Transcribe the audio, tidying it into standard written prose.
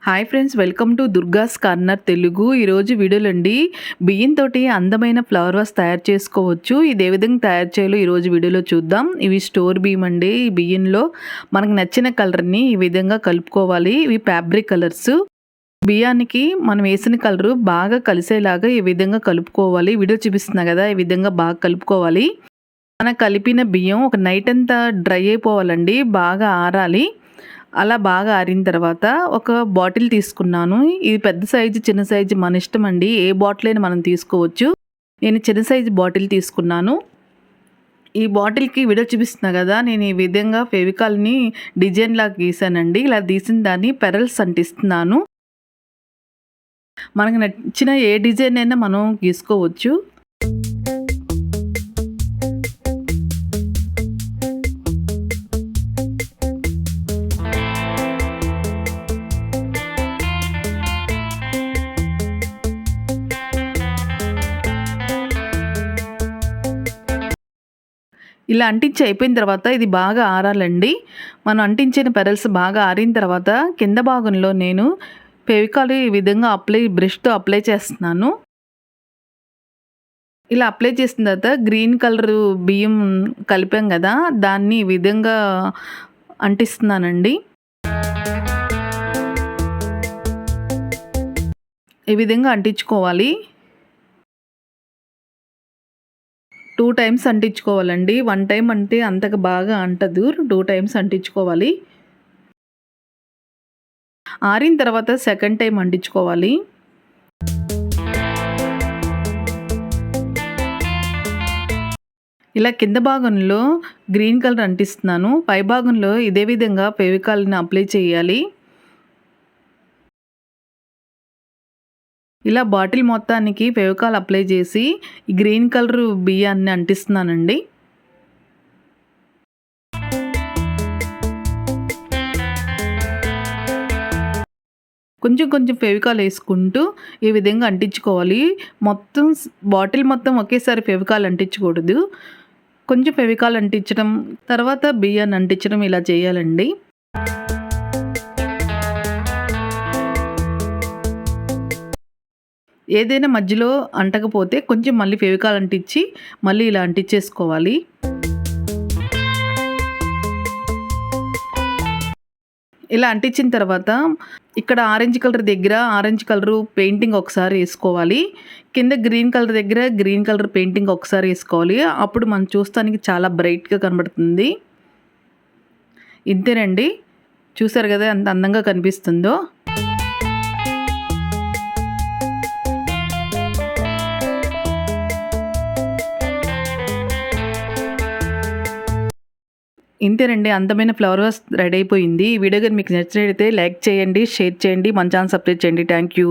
Hi friends, welcome to దుర్గాస్ corner Telugu. ఈరోజు వీడియోలో అండి బియ్యంతో అందమైన ఫ్లవర్ వాస్ తయారు చేసుకోవచ్చు. ఇది ఏ విధంగా తయారు చేయాలో ఈరోజు వీడియోలో చూద్దాం. ఇవి స్టోర్ బియ్యం అండి. ఈ బియ్యంలో మనకు నచ్చిన కలర్ని ఈ విధంగా కలుపుకోవాలి. ఇవి ఫ్యాబ్రిక్ కలర్స్. బియ్యానికి మనం వేసిన కలరు బాగా కలిసేలాగా ఈ విధంగా కలుపుకోవాలి. వీడియో చూపిస్తున్నా కదా, ఈ విధంగా బాగా కలుపుకోవాలి. మనం కలిపిన బియ్యం ఒక నైట్ అంతా డ్రై అయిపోవాలండి, బాగా ఆరాలి. అలా బాగా ఆరిన తర్వాత ఒక బాటిల్ తీసుకున్నాను. ఇది పెద్ద సైజు చిన్న సైజు మన ఇష్టం అండి, ఏ బాటిల్ అయినా మనం తీసుకోవచ్చు. నేను చిన్న సైజు బాటిల్ తీసుకున్నాను. ఈ బాటిల్కి వీడియో చూపిస్తున్నా కదా, నేను ఈ విధంగా ఫెవికాల్ని డిజైన్ లాగా గీసానండి. ఇలా తీసిన దాన్ని పెరల్స్ అంటిస్తున్నాను. మనకు నచ్చిన ఏ డిజైన్ అయినా మనం గీసుకోవచ్చు. ఇలా అంటించి అయిపోయిన తర్వాత ఇది బాగా ఆరాలండి. మనం అంటించిన పెరల్స్ బాగా ఆరిన తర్వాత కింద భాగంలో నేను ఫెవికాల్ ఈ విధంగా బ్రష్తో అప్లై చేస్తున్నాను. ఇలా అప్లై చేసిన తర్వాత గ్రీన్ కలర్ బియ్యం కలిపాం కదా, దాన్ని ఈ విధంగా అంటిస్తున్నానండి. ఈ విధంగా అంటించుకోవాలి. 2 టైమ్స్ అంటించుకోవాలండి. 1 టైం అంటే అంతగా బాగా అంటదు. 2 టైమ్స్ అంటించుకోవాలి. ఆరిన తర్వాత సెకండ్ టైం అంటించుకోవాలి. ఇలా కింద భాగంలో గ్రీన్ కలర్ అంటిస్తున్నాను. పై భాగంలో ఇదే విధంగా ఫెవికాల్ని అప్లై చేయాలి. ఇలా బాటిల్ మొత్తానికి ఫెవికాల్ అప్లై చేసి ఈ గ్రీన్ కలర్ బియ్యాన్ని అంటిస్తున్నానండి. కొంచెం కొంచెం ఫెవికాల్ వేసుకుంటూ ఈ విధంగా అంటించుకోవాలి. మొత్తం బాటిల్ మొత్తం ఒకేసారి ఫెవికాల్ అంటించకూడదు. కొంచెం ఫెవికాల్ అంటించడం, తర్వాత బియ్యాన్ని అంటించడం, ఇలా చేయాలండి. ఏదైనా మధ్యలో అంటకపోతే కొంచెం మళ్ళీ ఫెవికాల్ అంటించి మళ్ళీ ఇలా అంటించేసుకోవాలి. ఇలా అంటించిన తర్వాత ఇక్కడ ఆరెంజ్ కలర్ దగ్గర ఆరెంజ్ కలర్ పెయింటింగ్ ఒకసారి వేసుకోవాలి. కింద గ్రీన్ కలర్ దగ్గర గ్రీన్ కలర్ పెయింటింగ్ ఒకసారి వేసుకోవాలి. అప్పుడు మనం చూస్తానికి చాలా బ్రైట్గా కనబడుతుంది. ఇంతేనండి, చూసారు కదా ఎంత అందంగా కనిపిస్తుందో. ఇంతేనండి, అందమైన ఫ్లవర్ వాస్ రెడీ అయిపోయింది. ఈ వీడియో కానీ మీకు నచ్చినట్లయితే లైక్ చేయండి, షేర్ చేయండి, మన ఛానల్ సబ్స్క్రైబ్ చేయండి. Thank you.